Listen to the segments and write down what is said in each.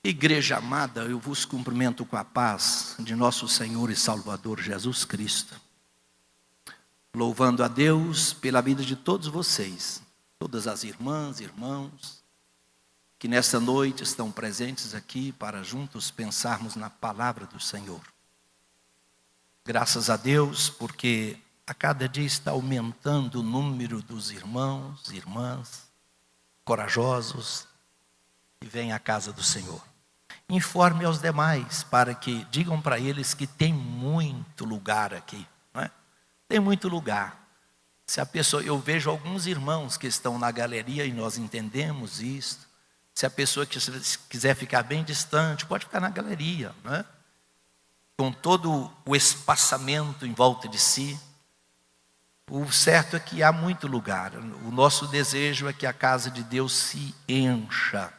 Igreja amada, eu vos cumprimento com a paz de nosso Senhor e Salvador Jesus Cristo. Louvando a Deus pela vida de todos vocês, todas as irmãs e irmãos, que nesta noite estão presentes aqui para juntos pensarmos na palavra do Senhor. Graças a Deus, porque a cada dia está aumentando o número dos irmãos e irmãs corajosos que vêm à casa do Senhor. Informe aos demais, para que digam para eles que tem muito lugar aqui, não é? Tem muito lugar. Se a pessoa, eu vejo alguns irmãos que estão na galeria e nós entendemos isso. Se a pessoa quiser ficar bem distante, pode ficar na galeria, não é? Com todo o espaçamento em volta de si. O certo é que há muito lugar. O nosso desejo é que a casa de Deus se encha,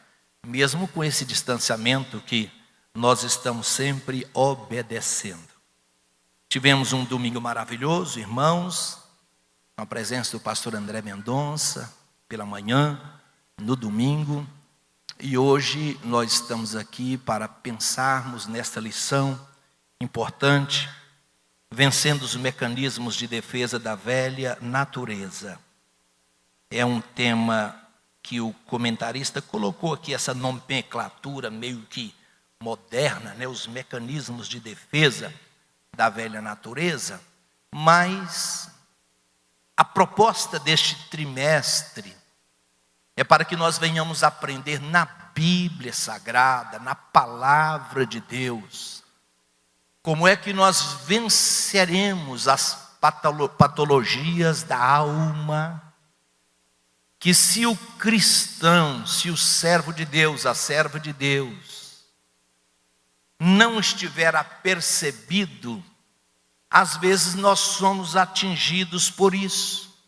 mesmo com esse distanciamento que nós estamos sempre obedecendo. Tivemos um domingo maravilhoso, irmãos, com a presença do pastor André Mendonça, pela manhã, no domingo. E hoje nós estamos aqui para pensarmos nesta lição importante, vencendo os mecanismos de defesa da velha natureza. É um tema que o comentarista colocou aqui, essa nomenclatura meio que moderna, né? Os mecanismos de defesa da velha natureza. Mas a proposta deste trimestre é para que nós venhamos aprender na Bíblia Sagrada, na Palavra de Deus, como é que nós venceremos as patologias da alma, que se o cristão, se o servo de Deus, a serva de Deus, não estiver apercebido, às vezes nós somos atingidos por isso.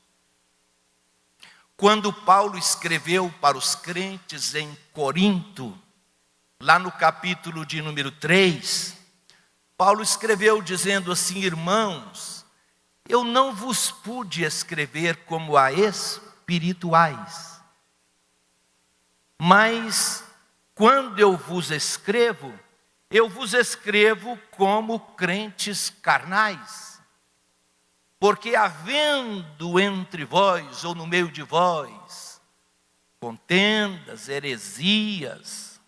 Quando Paulo escreveu para os crentes em Corinto, lá no capítulo de número 3, Paulo escreveu dizendo assim: irmãos, eu não vos pude escrever como a espirituais, mas quando eu vos escrevo como crentes carnais. Porque havendo entre vós, ou no meio de vós, contendas, heresias.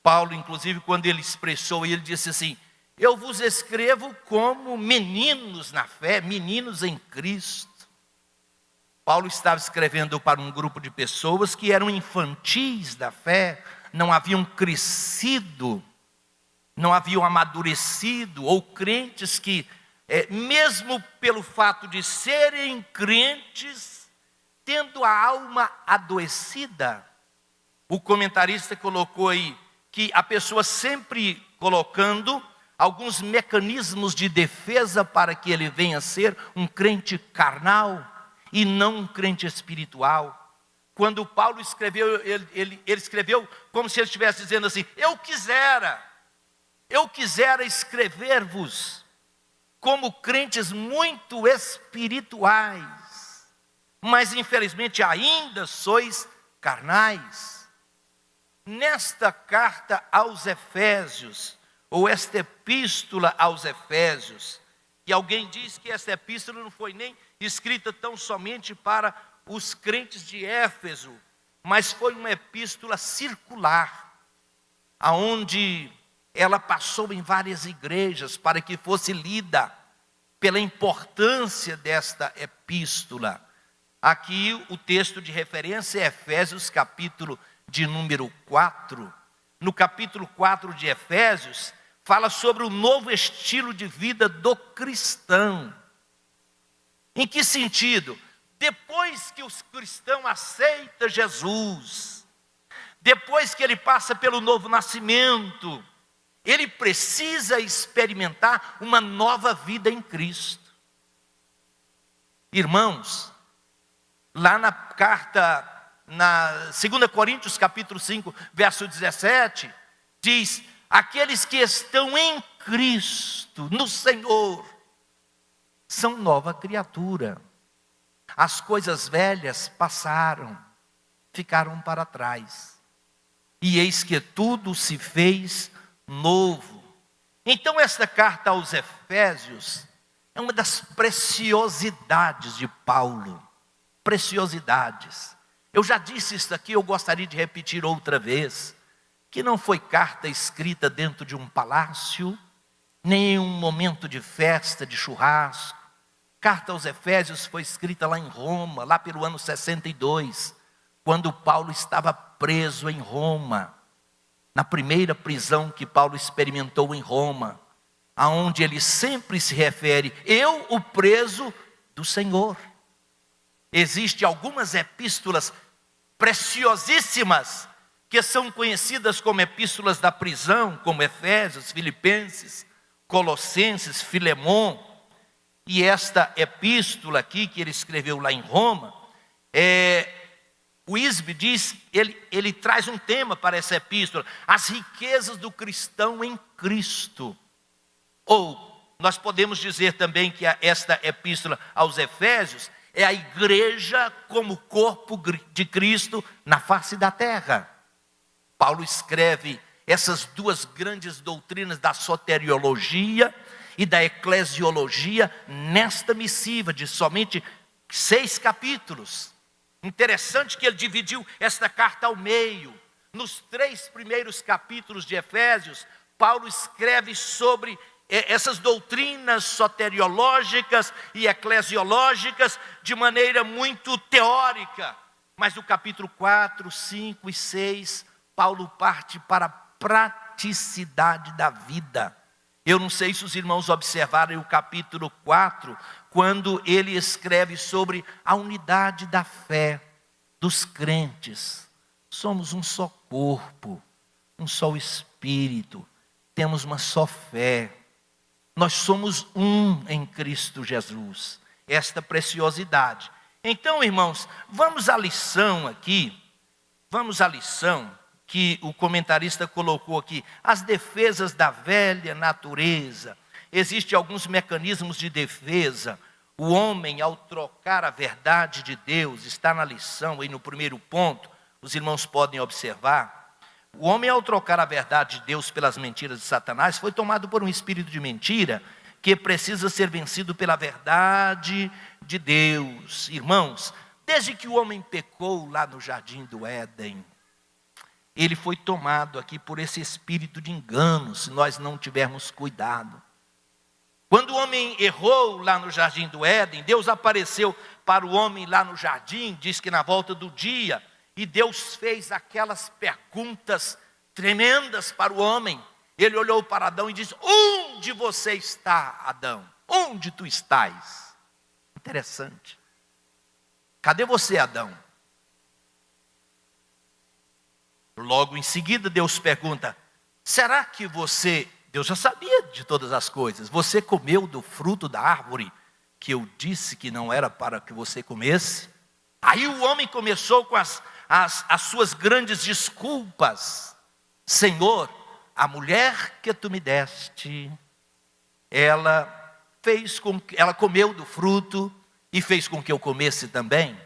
Paulo, inclusive, quando ele expressou, ele disse assim: eu vos escrevo como meninos na fé, meninos em Cristo. Paulo estava escrevendo para um grupo de pessoas que eram infantis da fé, não haviam crescido, não haviam amadurecido, ou crentes que, mesmo pelo fato de serem crentes, tendo a alma adoecida. O comentarista colocou aí que a pessoa sempre colocando alguns mecanismos de defesa para que ele venha a ser um crente carnal e não um crente espiritual. Quando Paulo escreveu, ele escreveu como se ele estivesse dizendo assim: eu quisera escrever-vos como crentes muito espirituais, mas infelizmente ainda sois carnais. Nesta carta aos Efésios, ou esta epístola aos Efésios, e alguém diz que esta epístola não foi nem escrita tão somente para os crentes de Éfeso, mas foi uma epístola circular, aonde ela passou em várias igrejas para que fosse lida, pela importância desta epístola. Aqui o texto de referência é Efésios, capítulo de número 4. No capítulo 4 de Efésios, fala sobre o novo estilo de vida do cristão. Em que sentido? Depois que o cristão aceita Jesus, depois que ele passa pelo novo nascimento, ele precisa experimentar uma nova vida em Cristo. Irmãos, lá na carta, na 2 Coríntios capítulo 5, verso 17, diz: aqueles que estão em Cristo, no Senhor, são nova criatura. As coisas velhas passaram, ficaram para trás. e eis que tudo se fez novo. Então esta carta aos Efésios é uma das preciosidades de Paulo. Preciosidades. Eu já disse isso aqui, eu gostaria de repetir outra vez, que não foi carta escrita dentro de um palácio, nem em um momento de festa, de churrasco. Carta aos Efésios foi escrita lá em Roma, lá pelo ano 62, quando Paulo estava preso em Roma, na primeira prisão que Paulo experimentou em Roma, aonde ele sempre se refere, eu, o preso do Senhor. Existem algumas epístolas preciosíssimas, que são conhecidas como epístolas da prisão, como Efésios, Filipenses, Colossenses, Filemon. E esta epístola aqui, que ele escreveu lá em Roma, o Isbe diz, ele traz um tema para essa epístola, as riquezas do cristão em Cristo. Ou, nós podemos dizer também que esta epístola aos Efésios é a igreja como corpo de Cristo na face da terra. Paulo escreve essas duas grandes doutrinas da soteriologia e da eclesiologia nesta missiva de somente 6 capítulos. Interessante que ele dividiu esta carta ao meio. Nos 3 primeiros capítulos de Efésios, Paulo escreve sobre essas doutrinas soteriológicas e eclesiológicas de maneira muito teórica. Mas no capítulo 4, 5 e 6, Paulo parte para a praticidade da vida. Eu não sei se os irmãos observaram o capítulo 4, quando ele escreve sobre a unidade da fé dos crentes. Somos um só corpo, um só espírito, temos uma só fé. Nós somos um em Cristo Jesus. Esta preciosidade. Então, irmãos, vamos à lição aqui. Vamos à lição que o comentarista colocou aqui. As defesas da velha natureza. Existem alguns mecanismos de defesa. O homem, ao trocar a verdade de Deus, está na lição, aí no primeiro ponto, os irmãos podem observar. O homem, ao trocar a verdade de Deus pelas mentiras de Satanás, foi tomado por um espírito de mentira, que precisa ser vencido pela verdade de Deus. Irmãos, desde que o homem pecou lá no jardim do Éden, ele foi tomado aqui por esse espírito de engano, se nós não tivermos cuidado. Quando o homem errou lá no jardim do Éden, Deus apareceu para o homem lá no jardim, diz que na volta do dia, e Deus fez aquelas perguntas tremendas para o homem. Ele olhou para Adão e disse: onde você está, Adão? Onde tu estás? Interessante. Cadê você, Adão? Logo em seguida Deus pergunta: será que você... Deus já sabia de todas as coisas. Você comeu do fruto da árvore que eu disse que não era para que você comesse? Aí o homem começou com as suas grandes desculpas. Senhor, a mulher que tu me deste, ela comeu do fruto e fez com que eu comesse também.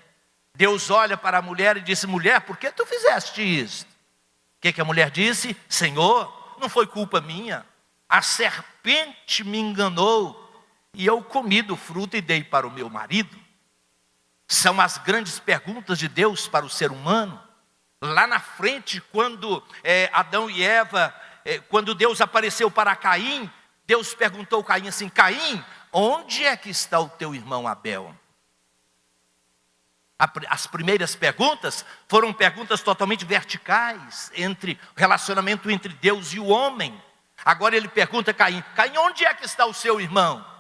Deus olha para a mulher e disse: mulher, por que tu fizeste isso? O que a mulher disse? Senhor, não foi culpa minha. A serpente me enganou e eu comi do fruto e dei para o meu marido. São as grandes perguntas de Deus para o ser humano. Lá na frente, quando Adão e Eva, quando Deus apareceu para Caim, Deus perguntou a Caim assim: Caim, onde é que está o teu irmão Abel? As primeiras perguntas foram perguntas totalmente verticais, entre o relacionamento entre Deus e o homem. Agora ele pergunta a Caim: Caim, onde é que está o seu irmão?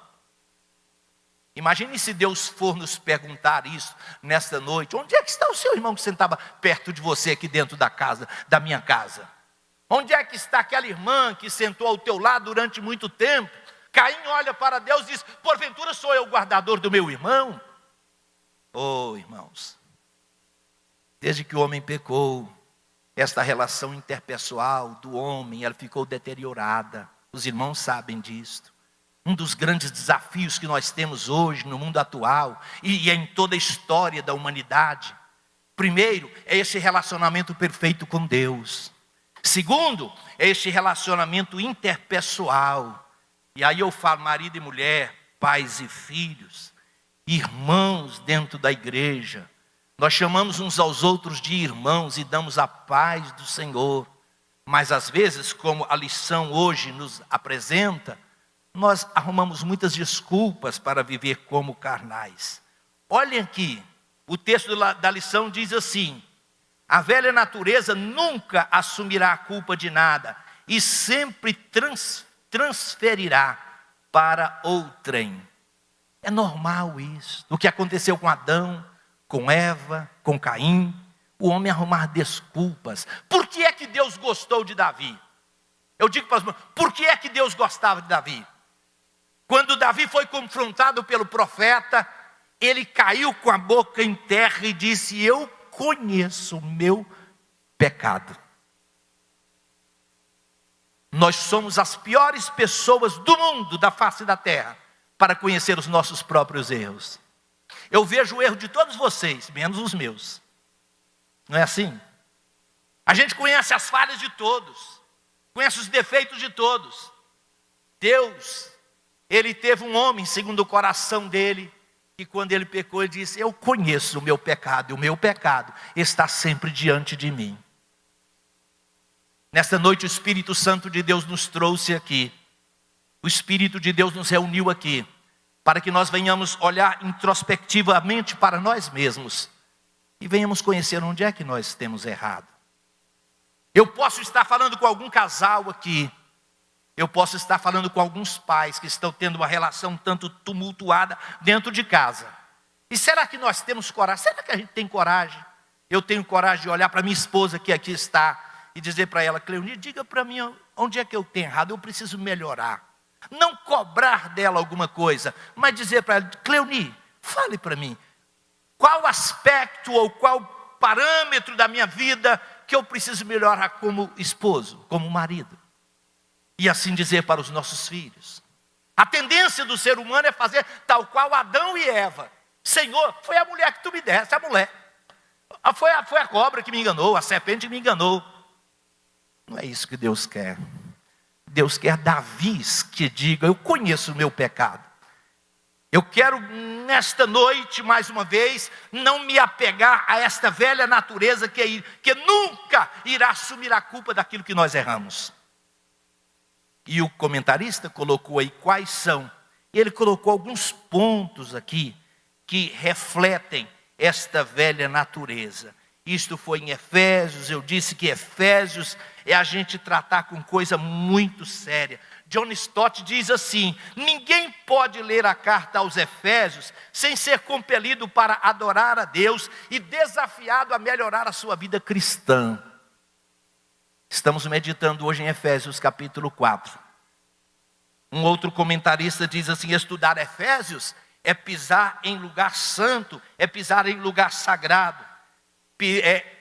Imagine se Deus for nos perguntar isso nesta noite: onde é que está o seu irmão que sentava perto de você aqui dentro da casa, da minha casa? Onde é que está aquela irmã que sentou ao teu lado durante muito tempo? Caim olha para Deus e diz: porventura sou eu o guardador do meu irmão? Oh, irmãos, desde que o homem pecou, esta relação interpessoal do homem, ela ficou deteriorada. Os irmãos sabem disso. Um dos grandes desafios que nós temos hoje no mundo atual e em toda a história da humanidade, primeiro, é esse relacionamento perfeito com Deus. Segundo, é este relacionamento interpessoal. E aí eu falo marido e mulher, pais e filhos, irmãos dentro da igreja. Nós chamamos uns aos outros de irmãos e damos a paz do Senhor. Mas às vezes, como a lição hoje nos apresenta, nós arrumamos muitas desculpas para viver como carnais. Olhem aqui, o texto da lição diz assim: a velha natureza nunca assumirá a culpa de nada e sempre transferirá para outrem. É normal isso. O que aconteceu com Adão, com Eva, com Caim, o homem arrumar desculpas. Por que é que Deus gostou de Davi? Eu digo para os irmãos, por que é que Deus gostava de Davi? Quando Davi foi confrontado pelo profeta, ele caiu com a boca em terra e disse: eu conheço o meu pecado. Nós somos as piores pessoas do mundo, da face da terra, para conhecer os nossos próprios erros. Eu vejo o erro de todos vocês, menos os meus. Não é assim? A gente conhece as falhas de todos, conhece os defeitos de todos. Deus, Ele teve um homem segundo o coração dele, e quando ele pecou, ele disse: eu conheço o meu pecado, e o meu pecado está sempre diante de mim. Nesta noite o Espírito Santo de Deus nos trouxe aqui. O Espírito de Deus nos reuniu aqui, para que nós venhamos olhar introspectivamente para nós mesmos, e venhamos conhecer onde é que nós temos errado. Eu posso estar falando com algum casal aqui, eu posso estar falando com alguns pais que estão tendo uma relação um tanto tumultuada dentro de casa. E será que nós temos coragem? Será que a gente tem coragem? Eu tenho coragem de olhar para minha esposa que aqui está e dizer para ela: Cleoni, diga para mim onde é que eu tenho errado, eu preciso melhorar. Não cobrar dela alguma coisa, mas dizer para ela: Cleoni, fale para mim, qual aspecto ou qual parâmetro da minha vida que eu preciso melhorar como esposo, como marido. E assim dizer para os nossos filhos. A tendência do ser humano é fazer tal qual Adão e Eva. Senhor, foi a mulher que tu me deste, a mulher. Foi a cobra que me enganou, a serpente que me enganou. Não é isso que Deus quer. Deus quer Davis que diga: eu conheço o meu pecado. Eu quero nesta noite, mais uma vez, não me apegar a esta velha natureza que nunca irá assumir a culpa daquilo que nós erramos. E o comentarista colocou aí quais são. Ele colocou alguns pontos aqui que refletem esta velha natureza. Isto foi em Efésios. Eu disse que Efésios é a gente tratar com coisa muito séria. John Stott diz assim: ninguém pode ler a carta aos Efésios sem ser compelido para adorar a Deus e desafiado a melhorar a sua vida cristã. Estamos meditando hoje em Efésios capítulo 4. Um outro comentarista diz assim: estudar Efésios é pisar em lugar santo, é pisar em lugar sagrado.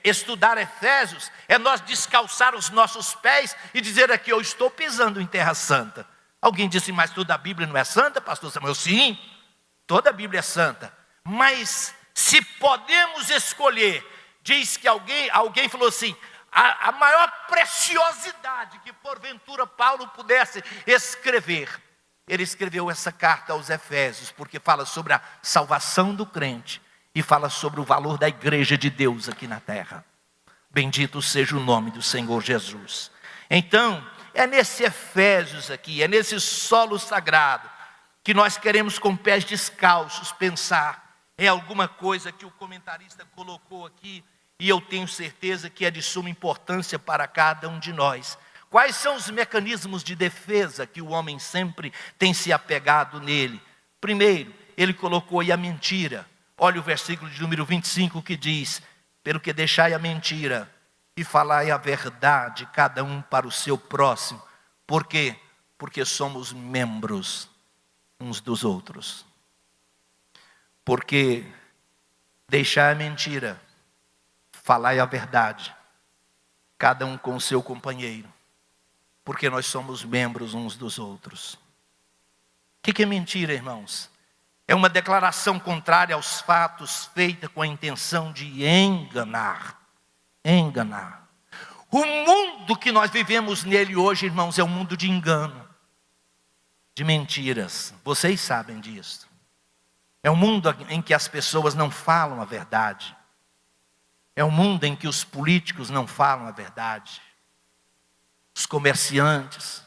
Estudar Efésios é nós descalçar os nossos pés e dizer aqui: eu estou pisando em terra santa. Alguém disse: mas toda a Bíblia não é santa, pastor Samuel? Sim, toda a Bíblia é santa. Mas se podemos escolher, diz que alguém falou assim: a maior preciosidade que porventura Paulo pudesse escrever, ele escreveu essa carta aos Efésios, porque fala sobre a salvação do crente e fala sobre o valor da igreja de Deus aqui na terra. Bendito seja o nome do Senhor Jesus. Então, é nesse Efésios aqui, é nesse solo sagrado, que nós queremos com pés descalços pensar em alguma coisa que o comentarista colocou aqui, e eu tenho certeza que é de suma importância para cada um de nós. Quais são os mecanismos de defesa que o homem sempre tem se apegado nele? Primeiro, ele colocou aí a mentira. Olha o versículo de número 25 que diz: pelo que deixai a mentira e falai a verdade, cada um para o seu próximo. Por quê? Porque somos membros uns dos outros. Porque deixai a mentira, falai a verdade, cada um com o seu companheiro. Porque nós somos membros uns dos outros. O que é mentira, irmãos? É uma declaração contrária aos fatos, feita com a intenção de enganar. Enganar. O mundo que nós vivemos nele hoje, irmãos, é um mundo de engano, de mentiras. Vocês sabem disso. É um mundo em que as pessoas não falam a verdade. É um mundo em que os políticos não falam a verdade. Os comerciantes,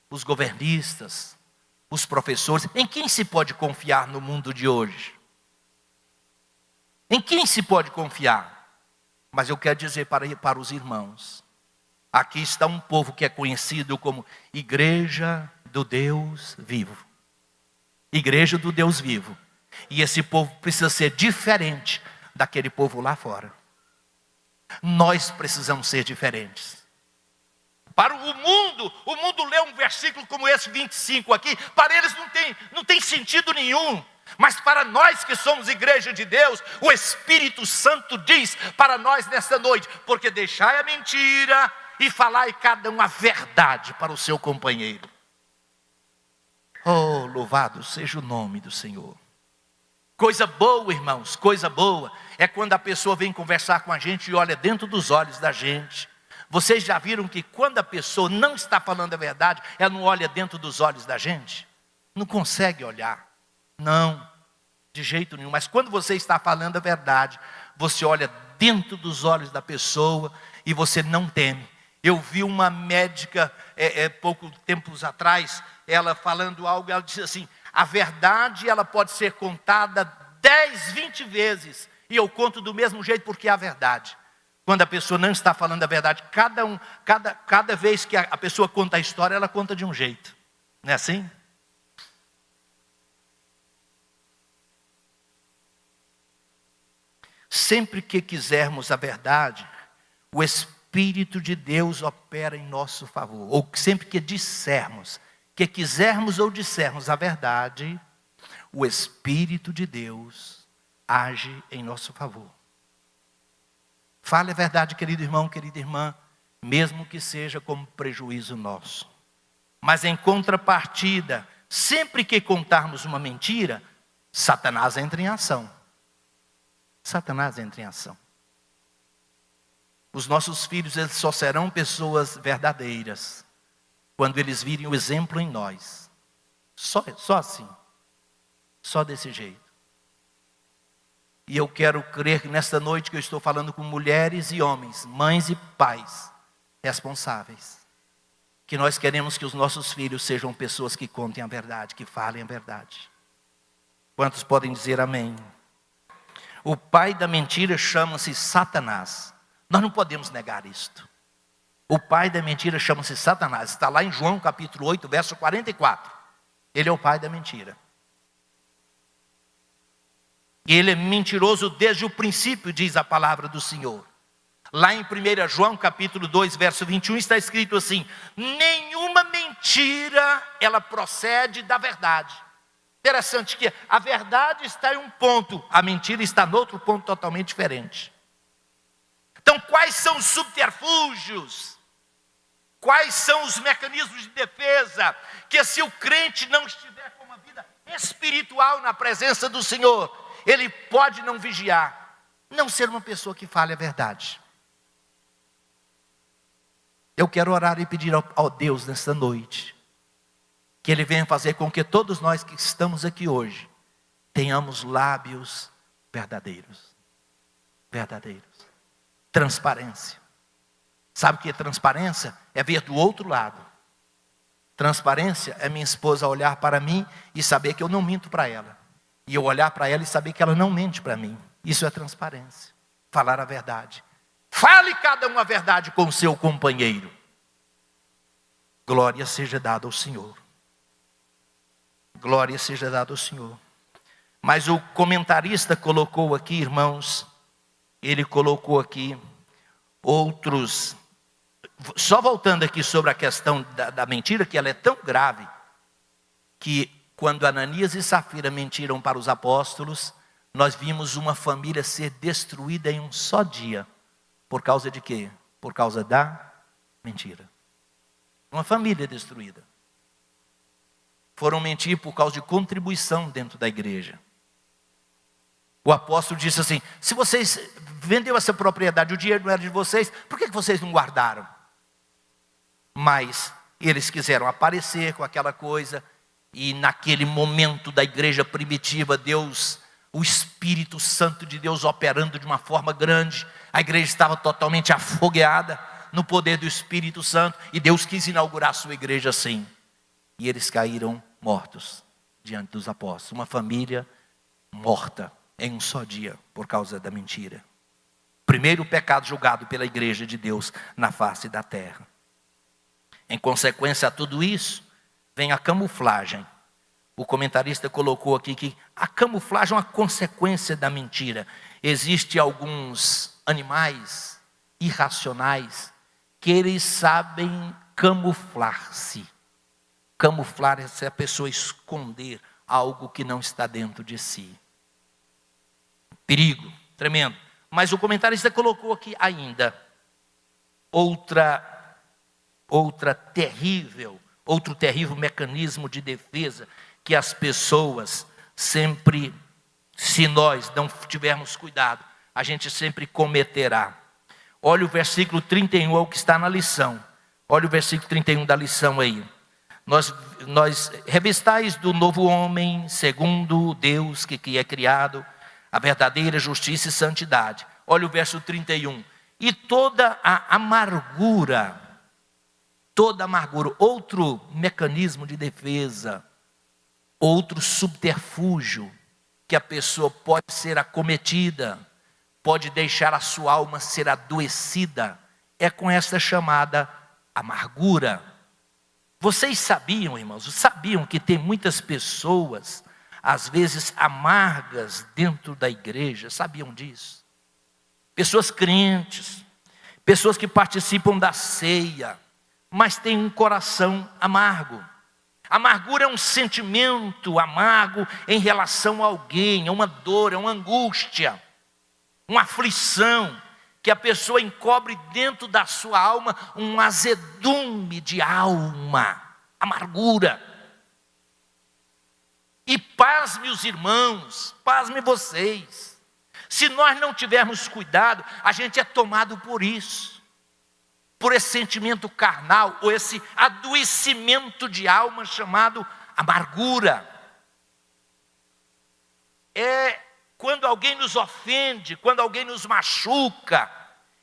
os governistas, os professores. Em quem se pode confiar no mundo de hoje? Em quem se pode confiar? Mas eu quero dizer para os irmãos, aqui está um povo que é conhecido como Igreja do Deus Vivo. Igreja do Deus Vivo. E esse povo precisa ser diferente daquele povo lá fora. Nós precisamos ser diferentes. Para o mundo lê um versículo como esse 25 aqui, para eles não tem sentido nenhum. Mas para nós que somos igreja de Deus, o Espírito Santo diz para nós nesta noite: porque deixai a mentira e falai cada um a verdade para o seu companheiro. Oh, louvado seja o nome do Senhor. Coisa boa, irmãos, coisa boa é quando a pessoa vem conversar com a gente e olha dentro dos olhos da gente. Vocês já viram que quando a pessoa não está falando a verdade, ela não olha dentro dos olhos da gente? Não consegue olhar. Não, de jeito nenhum. Mas quando você está falando a verdade, você olha dentro dos olhos da pessoa e você não teme. Eu vi uma médica, pouco tempos atrás, ela falando algo, ela disse assim: a verdade ela pode ser contada 10, 20 vezes, e eu conto do mesmo jeito porque é a verdade. Quando a pessoa não está falando a verdade, cada vez que a pessoa conta a história, ela conta de um jeito. Não é assim? Sempre que quisermos a verdade, o Espírito de Deus opera em nosso favor. Ou sempre que dissermos, que quisermos ou dissermos a verdade, o Espírito de Deus age em nosso favor. Fale a verdade, querido irmão, querida irmã, mesmo que seja como prejuízo nosso. Mas em contrapartida, sempre que contarmos uma mentira, Satanás entra em ação. Satanás entra em ação. Os nossos filhos, eles só serão pessoas verdadeiras quando eles virem o exemplo em nós. Só assim. Só desse jeito. E eu quero crer que nesta noite que eu estou falando com mulheres e homens, mães e pais responsáveis, que nós queremos que os nossos filhos sejam pessoas que contem a verdade, que falem a verdade. Quantos podem dizer amém? O pai da mentira chama-se Satanás. Nós não podemos negar isto. O pai da mentira chama-se Satanás. Está lá em João capítulo 8, verso 44. Ele é o pai da mentira. E ele é mentiroso desde o princípio, diz a palavra do Senhor. Lá em 1 João capítulo 2, verso 21, está escrito assim: nenhuma mentira, ela procede da verdade. Interessante que a verdade está em um ponto, a mentira está em outro ponto totalmente diferente. Então, quais são os subterfúgios? Quais são os mecanismos de defesa? Que se o crente não estiver com uma vida espiritual na presença do Senhor, ele pode não vigiar, não ser uma pessoa que fale a verdade. Eu quero orar e pedir ao Deus nesta noite, que Ele venha fazer com que todos nós que estamos aqui hoje, tenhamos lábios verdadeiros. Verdadeiros. Transparência. Sabe o que é transparência? É ver do outro lado. Transparência é minha esposa olhar para mim e saber que eu não minto para ela. E eu olhar para ela e saber que ela não mente para mim. Isso é transparência. Falar a verdade. Fale cada um a verdade com o seu companheiro. Glória seja dada ao Senhor. Glória seja dada ao Senhor. Mas o comentarista colocou aqui, irmãos, ele colocou aqui outros. Só voltando aqui sobre a questão da mentira, que ela é tão grave, que quando Ananias e Safira mentiram para os apóstolos, nós vimos uma família ser destruída em um só dia. Por causa de quê? Por causa da mentira. Uma família destruída. Foram mentir por causa de contribuição dentro da igreja. O apóstolo disse assim: se vocês vendeu essa propriedade, o dinheiro não era de vocês, por que vocês não guardaram? mas eles quiseram aparecer com aquela coisa, e naquele momento da igreja primitiva, Deus, o Espírito Santo de Deus operando de uma forma grande, a igreja estava totalmente afogueada no poder do Espírito Santo, e Deus quis inaugurar a sua igreja assim, e eles caíram mortos diante dos apóstolos, uma família morta em um só dia, por causa da mentira. Primeiro pecado julgado pela igreja de Deus na face da terra. Em consequência a tudo isso, vem a camuflagem. O comentarista colocou aqui que a camuflagem é uma consequência da mentira. Existem alguns animais irracionais que eles sabem camuflar-se. Camuflar é se a pessoa esconder algo que não está dentro de si. Perigo, tremendo. Mas o comentarista colocou aqui ainda outro terrível mecanismo de defesa que as pessoas sempre, se nós não tivermos cuidado, a gente sempre cometerá. Olha o versículo 31, é o que está na lição. Olha o versículo 31 da lição aí. Nós revistais do novo homem, segundo Deus que é criado, a verdadeira justiça e santidade. Olha o verso 31. E toda amargura, outro mecanismo de defesa, outro subterfúgio, que a pessoa pode ser acometida, pode deixar a sua alma ser adoecida, é com essa chamada amargura. Vocês sabiam, irmãos, que tem muitas pessoas, às vezes amargas dentro da igreja, sabiam disso? Pessoas crentes, pessoas que participam da ceia, mas têm um coração amargo. Amargura é um sentimento amargo em relação a alguém, é uma dor, é uma angústia, uma aflição, que a pessoa encobre dentro da sua alma um azedume de alma, amargura. E pasme os irmãos, pasme vocês, se nós não tivermos cuidado, a gente é tomado por isso, por esse sentimento carnal, ou esse adoecimento de alma chamado amargura. É quando alguém nos ofende, quando alguém nos machuca,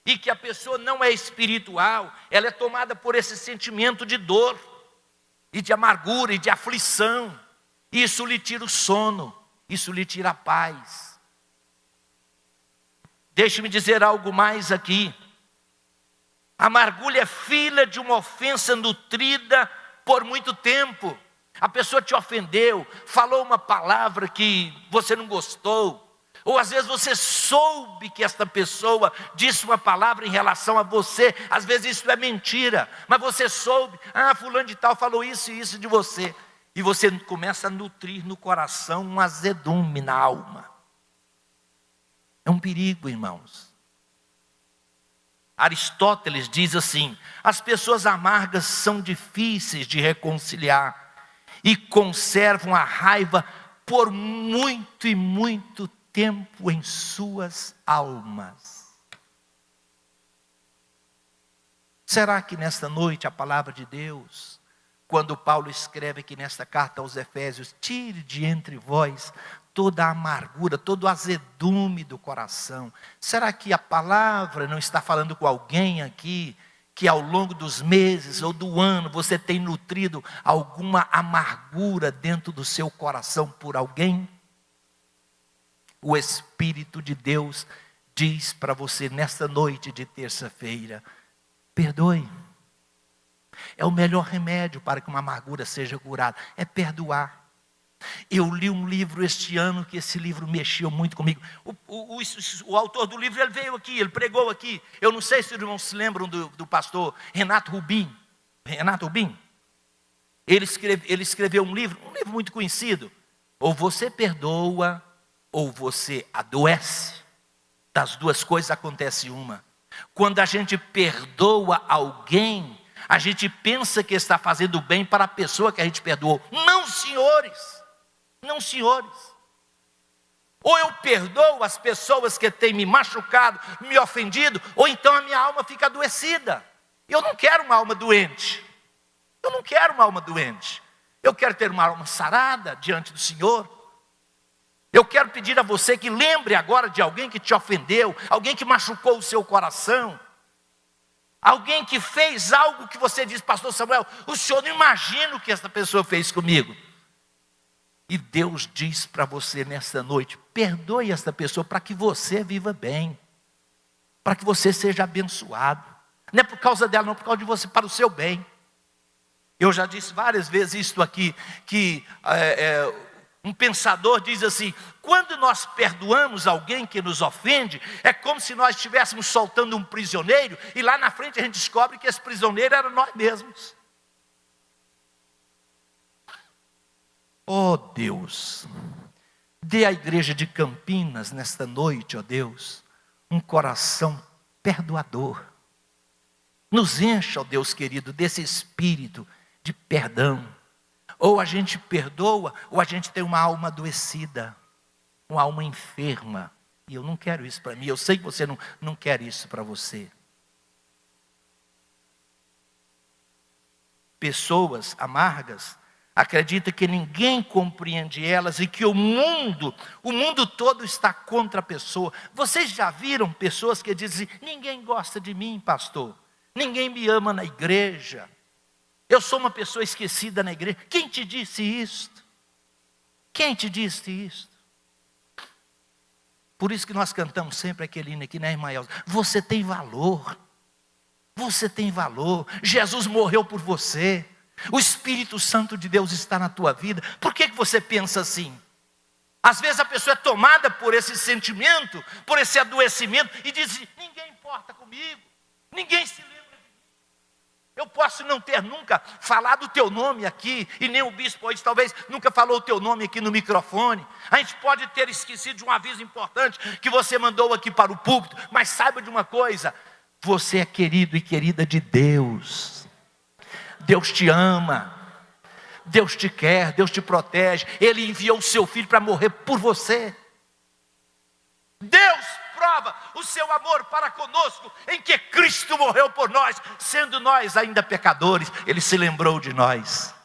e que a pessoa não é espiritual, ela é tomada por esse sentimento de dor, e de amargura, e de aflição. Isso lhe tira o sono, isso lhe tira a paz. Deixe-me dizer algo mais aqui. A amargura é filha de uma ofensa nutrida por muito tempo. A pessoa te ofendeu, falou uma palavra que você não gostou, ou às vezes você soube que esta pessoa disse uma palavra em relação a você, às vezes isso é mentira, mas você soube, fulano de tal falou isso e isso de você, e você começa a nutrir no coração um azedume na alma. É um perigo, irmãos. Aristóteles diz assim: as pessoas amargas são difíceis de reconciliar e conservam a raiva por muito e muito tempo em suas almas. Será que nesta noite a palavra de Deus, quando Paulo escreve aqui nesta carta aos Efésios, tire de entre vós toda a amargura, todo o azedume do coração, será que a palavra não está falando com alguém aqui, que ao longo dos meses ou do ano você tem nutrido alguma amargura dentro do seu coração por alguém? O Espírito de Deus diz para você nesta noite de terça-feira: perdoe. É o melhor remédio para que uma amargura seja curada, é perdoar. Eu li um livro este ano, que esse livro mexeu muito comigo. O autor do livro, ele veio aqui, ele pregou aqui. Eu não sei se os irmãos se lembram do pastor Renato Rubim. Renato Rubim. Ele escreveu um livro muito conhecido. Ou você perdoa, ou você adoece. Das duas coisas acontece uma. Quando a gente perdoa alguém, a gente pensa que está fazendo bem para a pessoa que a gente perdoou. Não, senhores. Não, senhores. Ou eu perdoo as pessoas que têm me machucado, me ofendido, ou então a minha alma fica adoecida. Eu não quero uma alma doente. Eu não quero uma alma doente. Eu quero ter uma alma sarada diante do Senhor. Eu quero pedir a você que lembre agora de alguém que te ofendeu, alguém que machucou o seu coração, alguém que fez algo que você diz, pastor Samuel, o senhor não imagina o que essa pessoa fez comigo. E Deus diz para você nesta noite, perdoe esta pessoa para que você viva bem, para que você seja abençoado. Não é por causa dela, não, por causa de você, para o seu bem. Eu já disse várias vezes isto aqui, que um pensador diz assim, quando nós perdoamos alguém que nos ofende, é como se nós estivéssemos soltando um prisioneiro, e lá na frente a gente descobre que esse prisioneiro era nós mesmos. Oh Deus, dê à igreja de Campinas nesta noite, ó Deus, um coração perdoador. Nos encha, ó Deus querido, desse espírito de perdão. Ou a gente perdoa, ou a gente tem uma alma adoecida, uma alma enferma. E eu não quero isso para mim, eu sei que você não quer isso para você. Pessoas amargas acreditam que ninguém compreende elas e que o mundo todo está contra a pessoa. Vocês já viram pessoas que dizem, ninguém gosta de mim, pastor, ninguém me ama na igreja. Eu sou uma pessoa esquecida na igreja. Quem te disse isto? Quem te disse isto? Por isso que nós cantamos sempre aquele hino aqui, né, irmã Elza? Você tem valor. Você tem valor. Jesus morreu por você. O Espírito Santo de Deus está na tua vida. Por que você pensa assim? Às vezes a pessoa é tomada por esse sentimento, por esse adoecimento, e diz, ninguém importa comigo. Ninguém se lembra. Eu posso não ter nunca falado o teu nome aqui, e nem o bispo hoje talvez nunca falou o teu nome aqui no microfone. A gente pode ter esquecido de um aviso importante que você mandou aqui para o púlpito, mas saiba de uma coisa, você é querido e querida de Deus. Deus te ama, Deus te quer, Deus te protege. Ele enviou o seu filho para morrer por você. Deus prova o seu amor para conosco, em que Cristo morreu por nós, sendo nós ainda pecadores, Ele se lembrou de nós.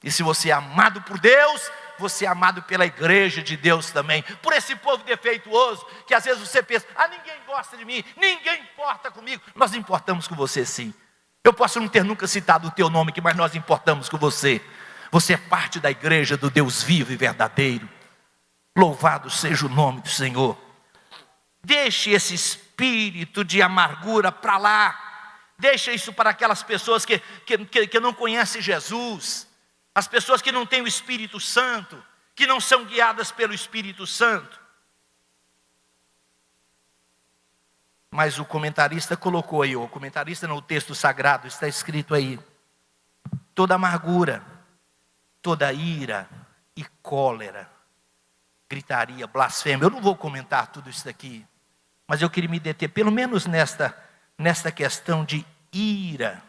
E se você é amado por Deus, você é amado pela igreja de Deus também, por esse povo defeituoso, que às vezes você pensa, ninguém gosta de mim, ninguém importa comigo. Nós importamos com você sim. Eu posso não ter nunca citado o teu nome aqui, mas nós importamos com você. Você é parte da igreja do Deus vivo e verdadeiro. Louvado seja o nome do Senhor. Deixe esse espírito de amargura para lá. Deixa isso para aquelas pessoas que não conhecem Jesus. As pessoas que não têm o Espírito Santo, que não são guiadas pelo Espírito Santo. Mas o comentarista colocou aí, o comentarista no texto sagrado, está escrito aí, toda amargura, toda ira e cólera, gritaria, blasfêmia. Eu não vou comentar tudo isso daqui, mas eu queria me deter, pelo menos nesta questão de ira.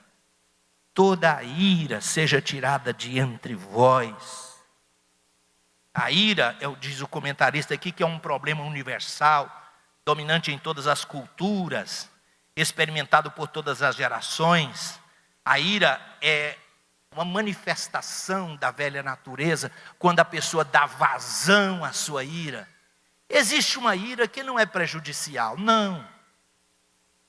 Toda a ira seja tirada de entre vós. A ira, diz o comentarista aqui, que é um problema universal, dominante em todas as culturas, experimentado por todas as gerações. A ira é uma manifestação da velha natureza, quando a pessoa dá vazão à sua ira. Existe uma ira que não é prejudicial, não.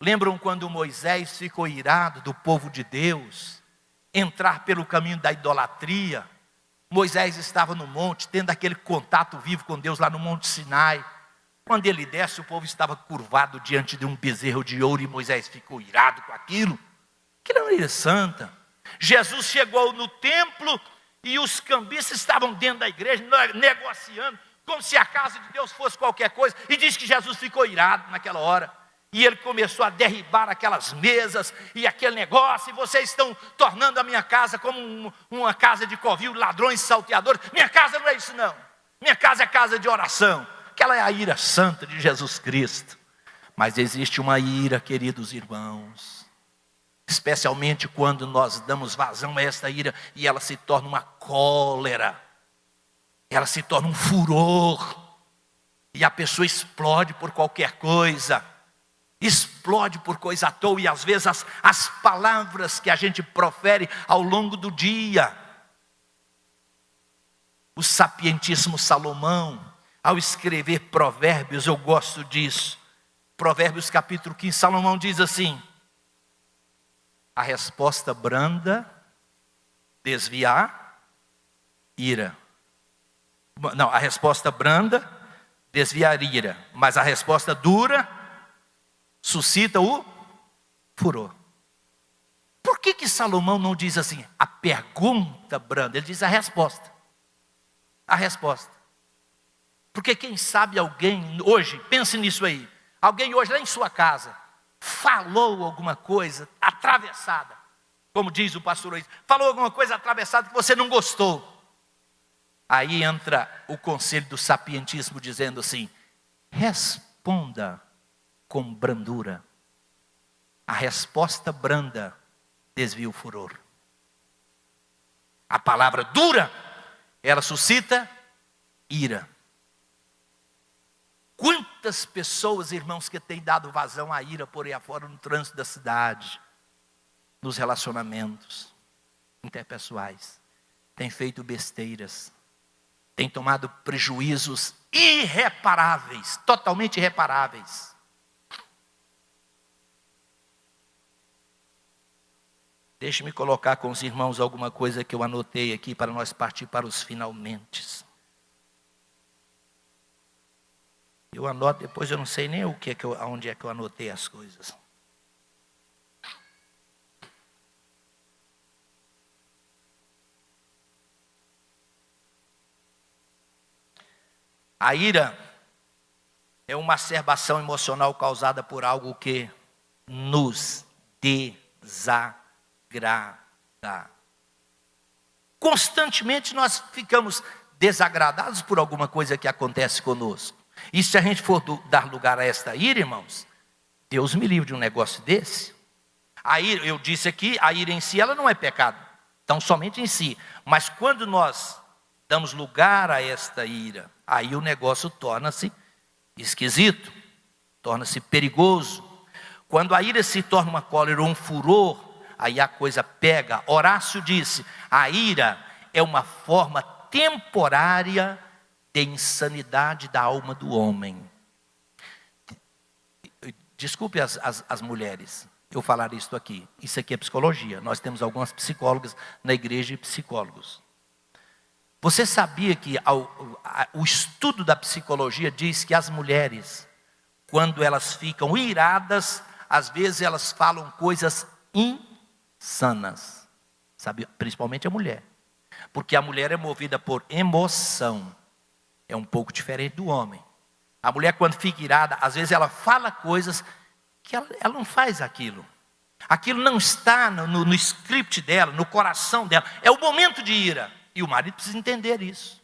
Lembram quando Moisés ficou irado do povo de Deus, entrar pelo caminho da idolatria? Moisés estava no monte, tendo aquele contato vivo com Deus lá no Monte Sinai. Quando ele desce, o povo estava curvado diante de um bezerro de ouro, e Moisés ficou irado com aquilo. Aquilo é uma ira santa. Jesus chegou no templo, e os cambistas estavam dentro da igreja, negociando, como se a casa de Deus fosse qualquer coisa, e diz que Jesus ficou irado naquela hora. E ele começou a derribar aquelas mesas e aquele negócio. E vocês estão tornando a minha casa como uma casa de covil, ladrões, salteadores. Minha casa não é isso não. Minha casa é casa de oração. Aquela é a ira santa de Jesus Cristo. Mas existe uma ira, queridos irmãos. Especialmente quando nós damos vazão a esta ira e ela se torna uma cólera. Ela se torna um furor. E a pessoa explode por qualquer coisa. explode por coisa à toa, e às vezes as palavras que a gente profere ao longo do dia. O sapientíssimo Salomão, ao escrever Provérbios, eu gosto disso. Provérbios capítulo 15, Salomão diz assim: a resposta branda desviar ira. Não, a resposta branda desviar ira, mas a resposta dura suscita o furor. Por que Salomão não diz assim, a pergunta branda? Ele diz a resposta. A resposta. Porque quem sabe alguém hoje, pense nisso aí, alguém hoje lá em sua casa, falou alguma coisa atravessada, como diz o pastor Luiz, falou alguma coisa atravessada que você não gostou. Aí entra o conselho do sapientismo dizendo assim, responda com brandura. A resposta branda desvia o furor. A palavra dura, ela suscita ira. Quantas pessoas, irmãos, que têm dado vazão à ira por aí afora no trânsito da cidade, nos relacionamentos interpessoais, têm feito besteiras, têm tomado prejuízos irreparáveis, totalmente irreparáveis. Deixe-me colocar com os irmãos alguma coisa que eu anotei aqui para nós partir para os finalmente. Eu anoto, depois eu não sei nem aonde é que eu anotei as coisas. A ira é uma acerbação emocional causada por algo que nos desagrada. Constantemente nós ficamos desagradados por alguma coisa que acontece conosco. E se a gente for dar lugar a esta ira, irmãos, Deus me livre de um negócio desse. A ira, eu disse aqui, a ira em si ela não é pecado, então somente em si. Mas quando nós damos lugar a esta ira, aí o negócio torna-se esquisito, torna-se perigoso. Quando a ira se torna uma cólera ou um furor, aí a coisa pega. Horácio disse, a ira é uma forma temporária de insanidade da alma do homem. Desculpe as mulheres, eu falar isso aqui. Isso aqui é psicologia. Nós temos algumas psicólogas na igreja e psicólogos. Você sabia que o estudo da psicologia diz que as mulheres, quando elas ficam iradas, às vezes elas falam coisas insanas. Sabe? Principalmente a mulher. Porque a mulher é movida por emoção. É um pouco diferente do homem. A mulher, quando fica irada, às vezes ela fala coisas que ela não faz aquilo. Aquilo não está no script dela, no coração dela. É o momento de ira. E o marido precisa entender isso.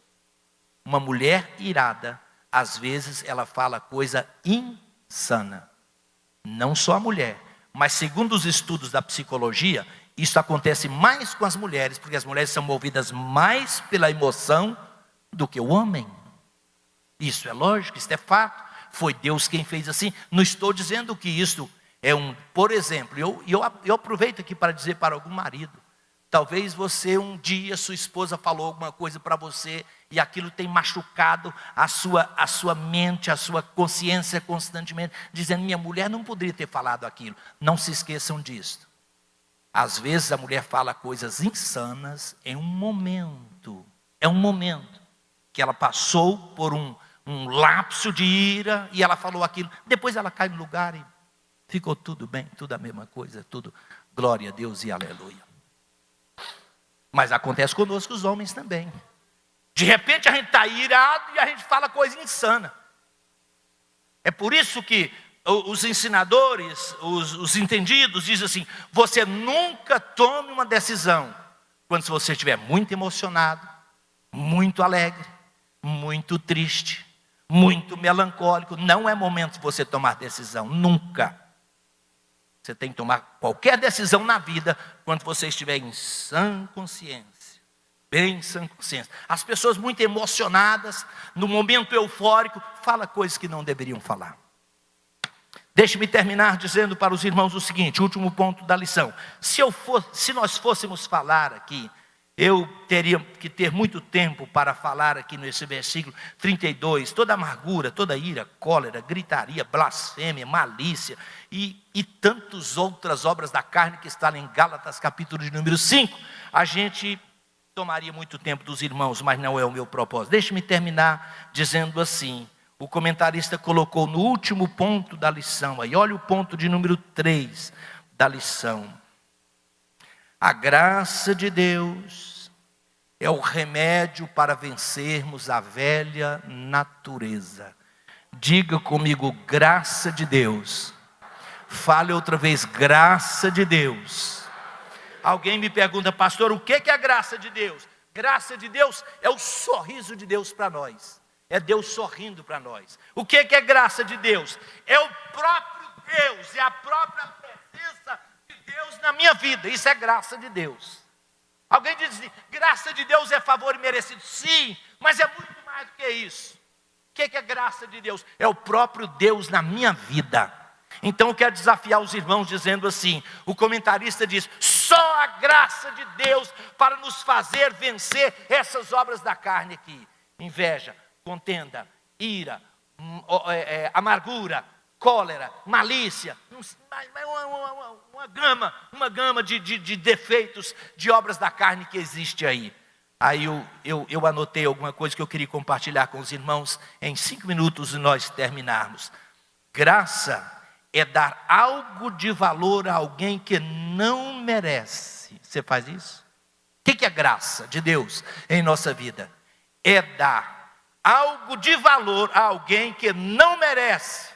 Uma mulher irada, às vezes ela fala coisa insana. Não só a mulher, mas segundo os estudos da psicologia, isso acontece mais com as mulheres, porque as mulheres são movidas mais pela emoção do que o homem. Isso é lógico, isso é fato. Foi Deus quem fez assim. Não estou dizendo que isso é por exemplo, eu aproveito aqui para dizer para algum marido, talvez você um dia, sua esposa falou alguma coisa para você, e aquilo tem machucado a sua mente, a sua consciência constantemente, dizendo, minha mulher não poderia ter falado aquilo. Não se esqueçam disso. Às vezes a mulher fala coisas insanas em um momento. É um momento que ela passou por um lapso de ira, e ela falou aquilo. Depois ela cai no lugar e ficou tudo bem, tudo a mesma coisa, tudo glória a Deus e aleluia. Mas acontece conosco os homens também. De repente a gente está irado e a gente fala coisa insana. É por isso que os ensinadores, os entendidos dizem assim, você nunca tome uma decisão quando você estiver muito emocionado, muito alegre, muito triste, muito melancólico. Não é momento de você tomar decisão, nunca. Você tem que tomar qualquer decisão na vida quando você estiver em sã consciência. Bem sã consciência. As pessoas muito emocionadas, no momento eufórico, falam coisas que não deveriam falar. Deixe-me terminar dizendo para os irmãos o seguinte, o último ponto da lição. Se nós fôssemos falar aqui, eu teria que ter muito tempo para falar aqui nesse versículo 32, toda amargura, toda ira, cólera, gritaria, blasfêmia, malícia e tantas outras obras da carne que estão em Gálatas capítulo de número 5. A gente tomaria muito tempo dos irmãos, mas não é o meu propósito. Deixe-me terminar dizendo assim, o comentarista colocou no último ponto da lição, aí olha o ponto de número 3 da lição. A graça de Deus é o remédio para vencermos a velha natureza. Diga comigo, graça de Deus. Fale outra vez, graça de Deus. Alguém me pergunta, pastor, o que é a graça de Deus? Graça de Deus é o sorriso de Deus para nós. É Deus sorrindo para nós. O que é graça de Deus? É o próprio Deus, é a própria presença de Deus na minha vida. Isso é graça de Deus. Alguém diz assim, graça de Deus é favor imerecido. Sim, mas é muito mais do que isso. O que é graça de Deus? É o próprio Deus na minha vida. Então eu quero desafiar os irmãos dizendo assim, o comentarista diz, só a graça de Deus para nos fazer vencer essas obras da carne aqui. Inveja, contenda, ira, amargura, cólera, malícia, uma gama de defeitos, de obras da carne que existe aí. Aí eu anotei alguma coisa que eu queria compartilhar com os irmãos em 5 minutos e nós terminarmos. Graça é dar algo de valor a alguém que não merece. Você faz isso? O que é graça de Deus em nossa vida? É dar algo de valor a alguém que não merece.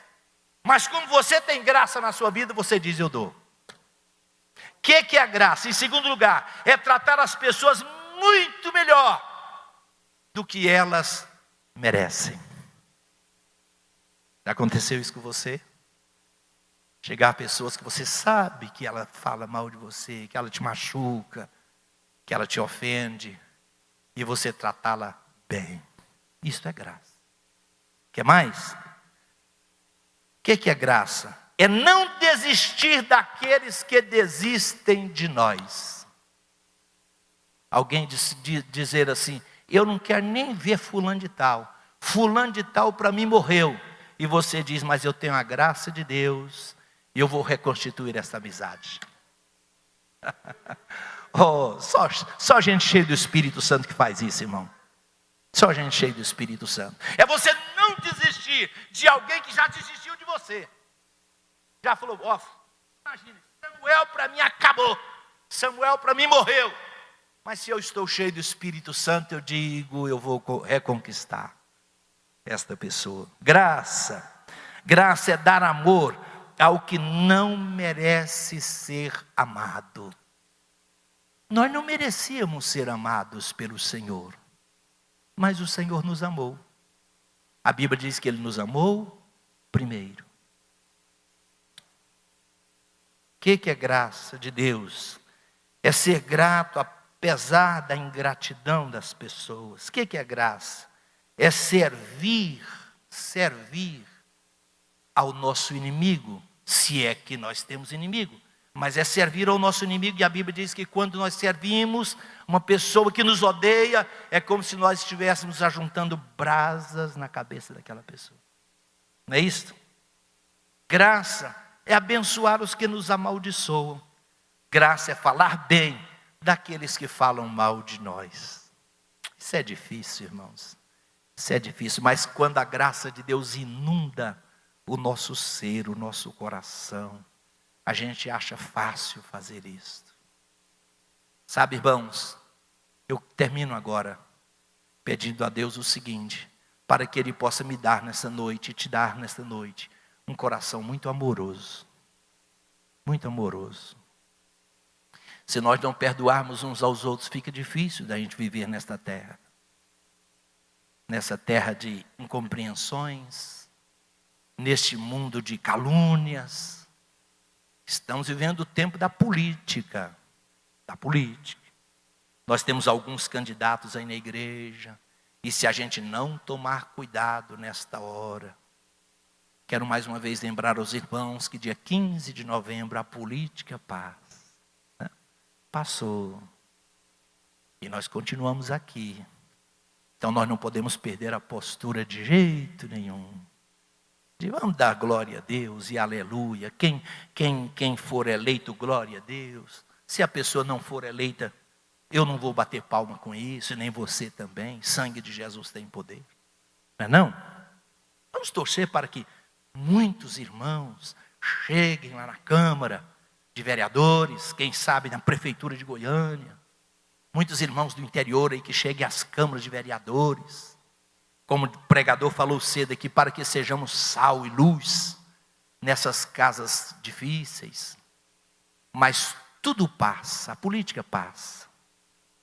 Mas como você tem graça na sua vida, você diz, eu dou. O que é a graça? Em segundo lugar, é tratar as pessoas muito melhor do que elas merecem. Já aconteceu isso com você? Chegar a pessoas que você sabe que ela fala mal de você, que ela te machuca, que ela te ofende, e você tratá-la bem. Isso é graça. Quer mais? O que é graça? É não desistir daqueles que desistem de nós. Alguém dizer assim, eu não quero nem ver fulano de tal. Fulano de tal para mim morreu. E você diz, mas eu tenho a graça de Deus e eu vou reconstituir essa amizade. Oh, só gente cheia do Espírito Santo que faz isso, irmão. Só gente cheia do Espírito Santo. É você não desistir de alguém que já desistiu de você. Já falou, imagina, Samuel para mim acabou. Samuel para mim morreu. Mas se eu estou cheio do Espírito Santo, eu digo, eu vou reconquistar esta pessoa. Graça. Graça é dar amor ao que não merece ser amado. Nós não merecíamos ser amados pelo Senhor. Mas o Senhor nos amou. A Bíblia diz que Ele nos amou primeiro. O que é graça de Deus? É ser grato apesar da ingratidão das pessoas. O que é graça? É servir ao nosso inimigo, se é que nós temos inimigo. Mas é servir ao nosso inimigo, e a Bíblia diz que quando nós servimos uma pessoa que nos odeia, é como se nós estivéssemos ajuntando brasas na cabeça daquela pessoa. Não é isso? Graça é abençoar os que nos amaldiçoam. Graça é falar bem daqueles que falam mal de nós. Isso é difícil, irmãos. Isso é difícil, mas quando a graça de Deus inunda o nosso ser, o nosso coração, a gente acha fácil fazer isso. Sabe, irmãos, eu termino agora pedindo a Deus o seguinte, para que Ele possa me dar nessa noite, te dar nessa noite, um coração muito amoroso. Muito amoroso. Se nós não perdoarmos uns aos outros, fica difícil da gente viver nesta terra. Nessa terra de incompreensões, neste mundo de calúnias. Estamos vivendo o tempo da política. Nós temos alguns candidatos aí na igreja. E se a gente não tomar cuidado nesta hora, Quero mais uma vez lembrar aos irmãos que dia 15 de novembro a política passou. E nós continuamos aqui. Então nós não podemos perder a postura de jeito nenhum. Vamos dar glória a Deus e aleluia. Quem for eleito, glória a Deus. Se a pessoa não for eleita, eu não vou bater palma com isso, nem você também. Sangue de Jesus tem poder. Não é não? Vamos torcer para que muitos irmãos cheguem lá na Câmara de Vereadores, quem sabe na Prefeitura de Goiânia. Muitos irmãos do interior aí que cheguem às câmaras de vereadores. Como o pregador falou cedo aqui, para que sejamos sal e luz nessas casas difíceis. Mas tudo passa, a política passa.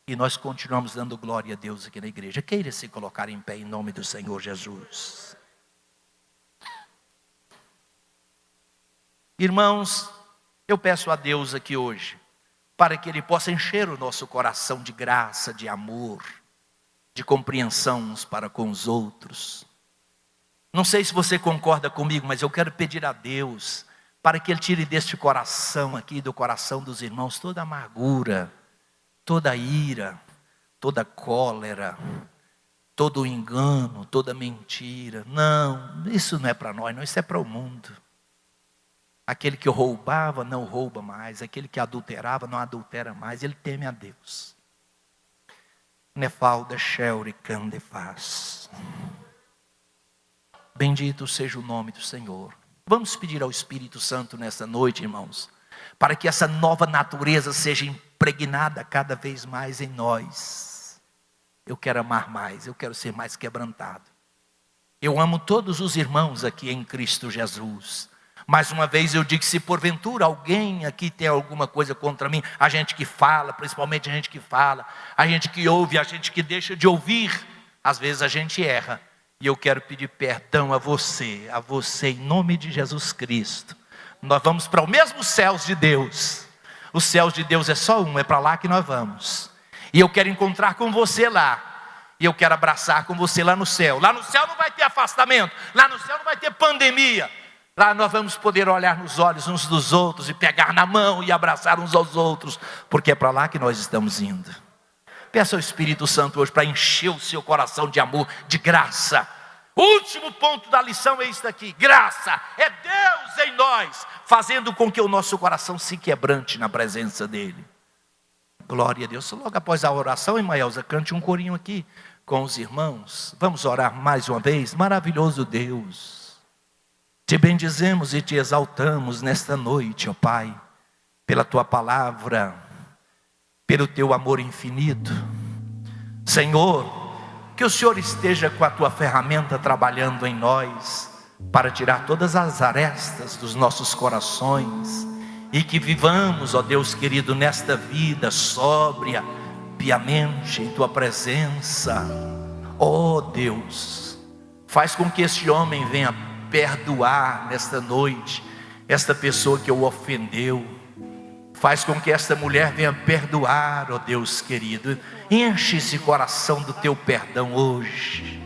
E nós continuamos dando glória a Deus aqui na igreja. Queira se colocar em pé em nome do Senhor Jesus. Irmãos, eu peço a Deus aqui hoje, para que Ele possa encher o nosso coração de graça, de amor, de compreensão uns para com os outros. Não sei se você concorda comigo, mas eu quero pedir a Deus, para que Ele tire deste coração aqui, do coração dos irmãos, toda amargura, toda ira, toda cólera, todo engano, toda mentira. Não, isso não é para nós, não, isso é para o mundo. Aquele que roubava não rouba mais, aquele que adulterava não adultera mais, ele teme a Deus. Nefalda Sheuri Candefaz. Bendito seja o nome do Senhor. Vamos pedir ao Espírito Santo nessa noite, irmãos, para que essa nova natureza seja impregnada cada vez mais em nós. Eu quero amar mais, eu quero ser mais quebrantado. Eu amo todos os irmãos aqui em Cristo Jesus. Mais uma vez eu digo que se porventura alguém aqui tem alguma coisa contra mim, a gente que fala, principalmente a gente que fala, a gente que ouve, a gente que deixa de ouvir, às vezes a gente erra. E eu quero pedir perdão a você em nome de Jesus Cristo. Nós vamos para o mesmo céus de Deus. Os céus de Deus é só um, é para lá que nós vamos. E eu quero encontrar com você lá. E eu quero abraçar com você lá no céu. Lá no céu não vai ter afastamento, lá no céu não vai ter pandemia. Lá nós vamos poder olhar nos olhos uns dos outros e pegar na mão e abraçar uns aos outros, porque é para lá que nós estamos indo. Peça ao Espírito Santo hoje para encher o seu coração de amor, de graça. O último ponto da lição é isso daqui: graça, é Deus em nós, fazendo com que o nosso coração se quebrante na presença dEle. Glória a Deus. Logo após a oração, irmã Elza, cante um corinho aqui com os irmãos. Vamos orar mais uma vez. Maravilhoso Deus, te bendizemos e te exaltamos nesta noite, ó Pai, pela Tua palavra, pelo Teu amor infinito. Senhor, que o Senhor esteja com a Tua ferramenta trabalhando em nós, para tirar todas as arestas dos nossos corações, e que vivamos, ó Deus querido, nesta vida sóbria, piamente em Tua presença. Ó Deus, faz com que este homem venha perdoar nesta noite esta pessoa que o ofendeu. Faz com que esta mulher venha perdoar, ó Deus querido. Enche esse coração do Teu perdão hoje,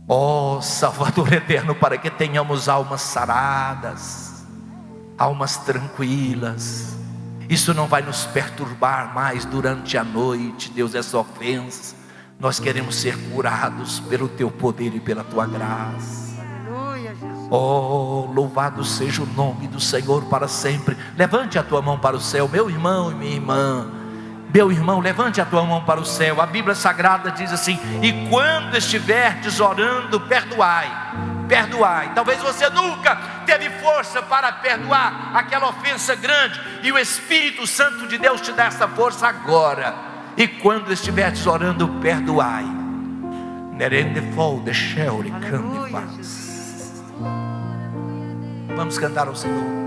ó Salvador eterno, para que tenhamos almas saradas, almas tranquilas. Isso não vai nos perturbar mais durante a noite, Deus, essa ofensa. Nós queremos ser curados pelo Teu poder e pela Tua graça. Oh, louvado seja o nome do Senhor para sempre. Levante a tua mão para o céu, meu irmão e minha irmã. Meu irmão, levante a tua mão para o céu. A Bíblia Sagrada diz assim: e quando estiverdes orando, perdoai. Perdoai. Talvez você nunca teve força para perdoar aquela ofensa grande, e o Espírito Santo de Deus te dá essa força agora. E quando estiverdes orando, perdoai. Vamos cantar ao Senhor.